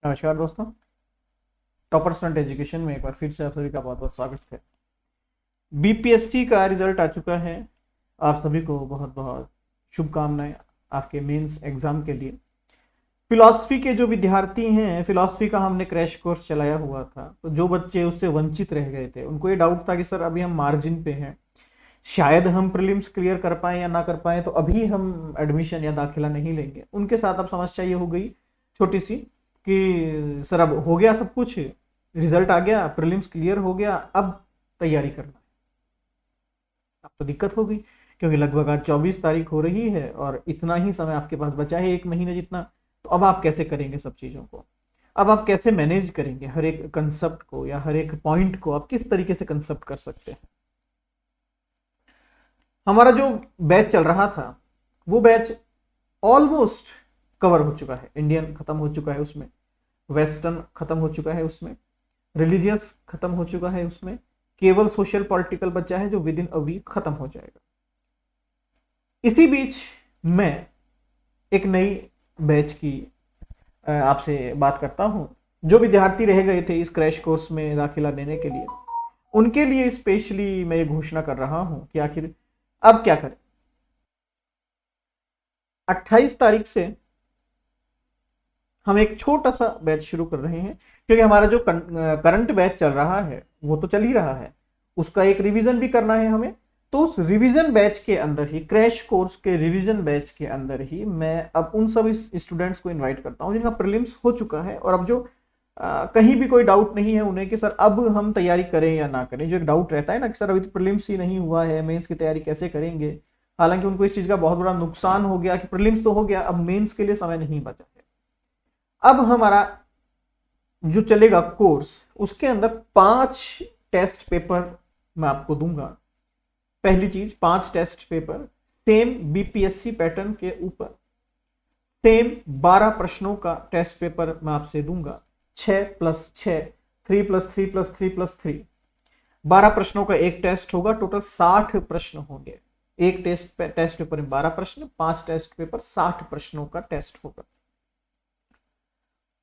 नमस्कार दोस्तों। Topper student education में एक बार फिर से आप सभी का बहुत बहुत स्वागत है। बीपीएससी का रिजल्ट आ चुका है। आप सभी को बहुत बहुत शुभकामनाएं आपके मेंस एग्जाम के लिए। फिलॉसफी के जो विद्यार्थी हैं, फिलॉसफी का हमने क्रैश कोर्स चलाया हुआ था, तो जो बच्चे उससे वंचित रह गए थे उनको ये डाउट था कि सर अभी हम मार्जिन पे हैं, शायद हम प्रीलिम्स क्लियर कर पाए या ना कर पाए, तो अभी हम एडमिशन या दाखिला नहीं लेंगे। उनके साथ अब समस्या ये हो गई छोटी सी कि सर अब हो गया सब कुछ, रिजल्ट आ गया, प्रीलिम्स क्लियर हो गया, अब तैयारी करना है। अब तो दिक्कत हो गई क्योंकि लगभग आज 24 तारीख हो रही है और इतना ही समय आपके पास बचा है, एक महीने जितना। तो अब आप कैसे करेंगे सब चीज़ों को? अब आप कैसे मैनेज करेंगे हर एक कंसेप्ट को या हर एक पॉइंट को? आप किस तरीके से कंसेप्ट कर सकते हैं? हमारा जो बैच चल रहा था वो बैच ऑलमोस्ट कवर हो चुका है। इंडियन खत्म हो चुका है उसमें, वेस्टर्न खत्म हो चुका है उसमें, रिलीजियस खत्म हो चुका है उसमें, केवल सोशल पॉलिटिकल बचा है जो विद इन अ वीक खत्म हो जाएगा। इसी बीच मैं एक नई बैच की आपसे बात करता हूं। जो विद्यार्थी रह गए थे इस क्रैश कोर्स में दाखिला लेने के लिए, उनके लिए स्पेशली मैं ये घोषणा कर रहा हूं कि आखिर अब क्या करें। 28 तारीख से हम एक छोटा सा बैच शुरू कर रहे हैं, क्योंकि हमारा जो करंट बैच चल रहा है वो तो चल ही रहा है, उसका एक रिवीजन भी करना है हमें। तो उस रिवीजन बैच के अंदर ही, क्रैश कोर्स के रिवीजन बैच के अंदर ही मैं अब उन सब स्टूडेंट्स को इनवाइट करता हूं जिनका प्रीलिम्स हो चुका है और अब जो कहीं भी कोई डाउट नहीं है उन्हें कि सर अब हम तैयारी करें या ना करें। जो एक डाउट रहता है ना कि सर अभी तो प्रीलिम्स ही नहीं हुआ है, मेंस की तैयारी कैसे करेंगे। हालांकि उनको इस चीज का बहुत बड़ा नुकसान हो गया कि प्रीलिम्स तो हो गया, अब मेंस के लिए समय नहीं बचा है। अब हमारा जो चलेगा कोर्स, उसके अंदर 5 टेस्ट पेपर मैं आपको दूंगा। पहली चीज, 5 test paper same BPSC pattern के ऊपर, सेम 12 प्रश्नों का टेस्ट पेपर मैं आपसे दूंगा। 6+6, 3+3+3+3, 12 प्रश्नों का एक टेस्ट होगा। टोटल 60 प्रश्न होंगे। एक टेस्ट पेपर में 12 प्रश्न, 5 टेस्ट पेपर, 60 प्रश्नों का टेस्ट होगा।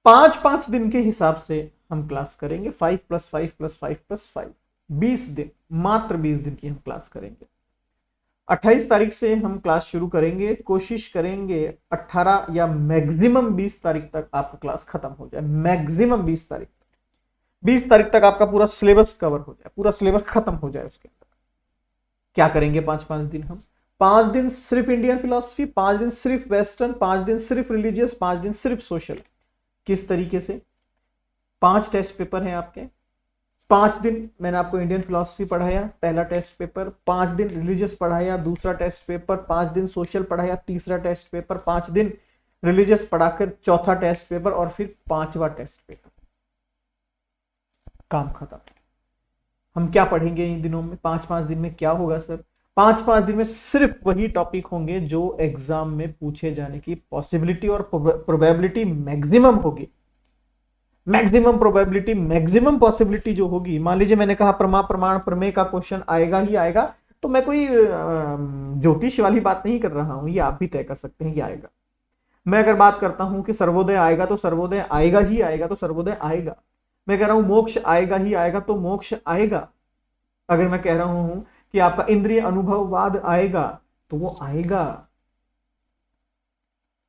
5-5 दिन के हिसाब से हम क्लास करेंगे। 5+5+5+5, 20 दिन, मात्र 20 दिन की हम क्लास करेंगे। 28 तारीख से हम क्लास शुरू करेंगे। कोशिश करेंगे 18 या मैक्सिमम 20 तारीख तक आपका क्लास खत्म हो जाए। मैक्सिमम 20 तारीख तक, 20 तारीख तक आपका पूरा सिलेबस कवर हो जाए, पूरा सिलेबस खत्म हो जाए। उसके अंदर क्या करेंगे? 5-5 दिन हम 5 दिन सिर्फ इंडियन फिलॉसफी, 5 दिन सिर्फ वेस्टर्न, 5 दिन सिर्फ रिलीजियस, 5 दिन सिर्फ सोशल। किस तरीके से? 5 टेस्ट पेपर हैं आपके। 5 दिन मैंने आपको इंडियन फिलॉसफी पढ़ाया, पहला टेस्ट पेपर। 5 दिन रिलीजियस पढ़ाया, दूसरा टेस्ट पेपर। 5 दिन सोशल पढ़ाया, तीसरा टेस्ट पेपर। 5 दिन रिलीजियस पढ़ाकर चौथा टेस्ट पेपर और फिर 5वां टेस्ट पेपर। काम खत्म। हम क्या पढ़ेंगे इन दिनों में? 5-5 दिन में क्या होगा सर? 5-5 दिन में सिर्फ वही टॉपिक होंगे जो एग्जाम में पूछे जाने की पॉसिबिलिटी और प्रोबेबिलिटी मैक्सिमम होगी। मैक्सिमम प्रोबेबिलिटी, मैक्सिमम पॉसिबिलिटी जो होगी, मान लीजिए मैंने कहा प्रमाण प्रमेय का क्वेश्चन आएगा ही आएगा, तो मैं कोई ज्योतिष वाली बात नहीं कर रहा हूं, ये आप भी तय कर सकते हैं कि आएगा। मैं अगर बात करता हूं कि सर्वोदय आएगा तो सर्वोदय आएगा ही आएगा, तो सर्वोदय आएगा। मैं कह रहा हूं मोक्ष आएगा ही आएगा, तो मोक्ष आएगा। अगर मैं कह रहा हूं कि आपका इंद्रिय अनुभववाद आएगा, तो वो आएगा।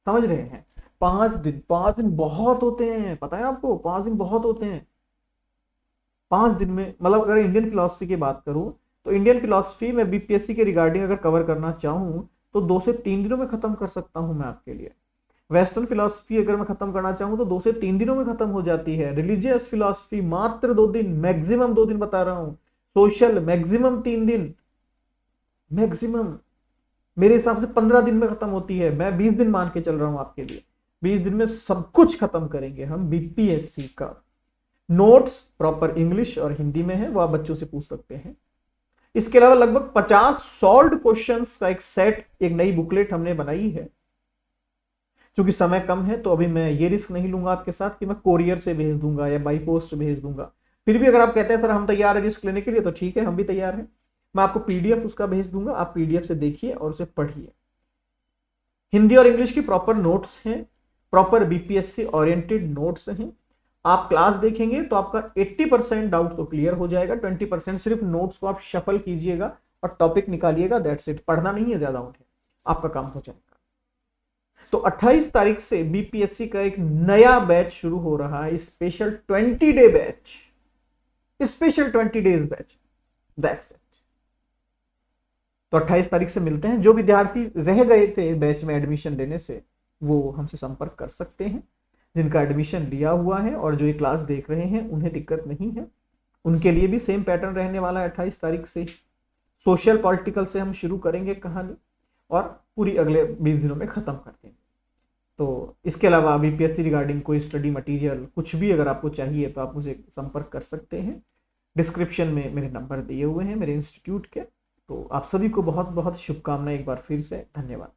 समझ रहे हैं? 5 दिन बहुत होते हैं, पता है आपको? 5 दिन बहुत होते हैं। 5 दिन में मतलब अगर इंडियन फिलॉसफी की बात करूं तो इंडियन फिलॉसफी में बीपीएससी के रिगार्डिंग अगर कवर करना चाहूं तो 2 से 3 दिनों में खत्म कर सकता हूं मैं आपके लिए। वेस्टर्न फिलॉसफी अगर मैं खत्म करना चाहूं तो 2 से 3 दिनों में खत्म हो जाती है। रिलीजियस फिलॉसफी मात्र 2 दिन, मैक्सिमम 2 दिन बता रहा हूं। सोशल मैक्सिमम 3 दिन, मैक्सिमम। मेरे हिसाब से 15 दिन में खत्म होती है। मैं 20 दिन मान के चल रहा हूं आपके लिए। 20 दिन में सब कुछ खत्म करेंगे हम बीपीएससी का। नोट्स प्रॉपर इंग्लिश और हिंदी में है, वो आप बच्चों से पूछ सकते हैं। इसके अलावा लगभग 50 सॉल्व्ड क्वेश्चंस का एक सेट, एक नई बुकलेट हमने बनाई है। क्योंकि समय कम है तो अभी मैं ये रिस्क नहीं लूंगा आपके साथ कि मैं कोरियर से भेज दूंगा या बाई पोस्ट भेज दूंगा। फिर भी अगर आप कहते हैं सर हम तैयार है रिस्क लेने के लिए, तो ठीक है, हम भी तैयार हैं। मैं आपको पीडीएफ उसका भेज दूंगा, आप पीडीएफ से देखिए और उसे पढ़िए। हिंदी और इंग्लिश की प्रॉपर नोट्स हैं, प्रॉपर बीपीएससी ओरिएंटेड नोट्स हैं। आप क्लास देखेंगे तो आपका 80% डाउट तो क्लियर हो जाएगा, 20% सिर्फ नोट्स को आप शफल कीजिएगा और टॉपिक निकालिएगा, दैट्स इट। पढ़ना नहीं है ज्यादा, उन्हें आपका काम हो जाएगा। तो 28 तारीख से बीपीएससी का एक नया बैच शुरू हो रहा है, special 20 day batch, special 20 days batch, that's it. तो 28 तारीख से मिलते हैं। जो विद्यार्थी रह गए थे बैच में एडमिशन लेने से, वो हमसे संपर्क कर सकते हैं। जिनका एडमिशन लिया हुआ है और जो ये क्लास देख रहे हैं उन्हें दिक्कत नहीं है, उनके लिए भी सेम पैटर्न रहने वाला है। 28 तारीख से सोशल पॉलिटिकल से हम शुरू करेंगे कहानी और पूरी अगले 20 दिनों में खत्म कर देंगे। तो इसके अलावा बीपीएससी रिगार्डिंग कोई स्टडी मटेरियल कुछ भी अगर आपको चाहिए तो आप मुझे संपर्क कर सकते हैं। डिस्क्रिप्शन में मेरे नंबर दिए हुए हैं मेरे इंस्टीट्यूट के। तो आप सभी को बहुत बहुत शुभकामनाएं एक बार फिर से, धन्यवाद।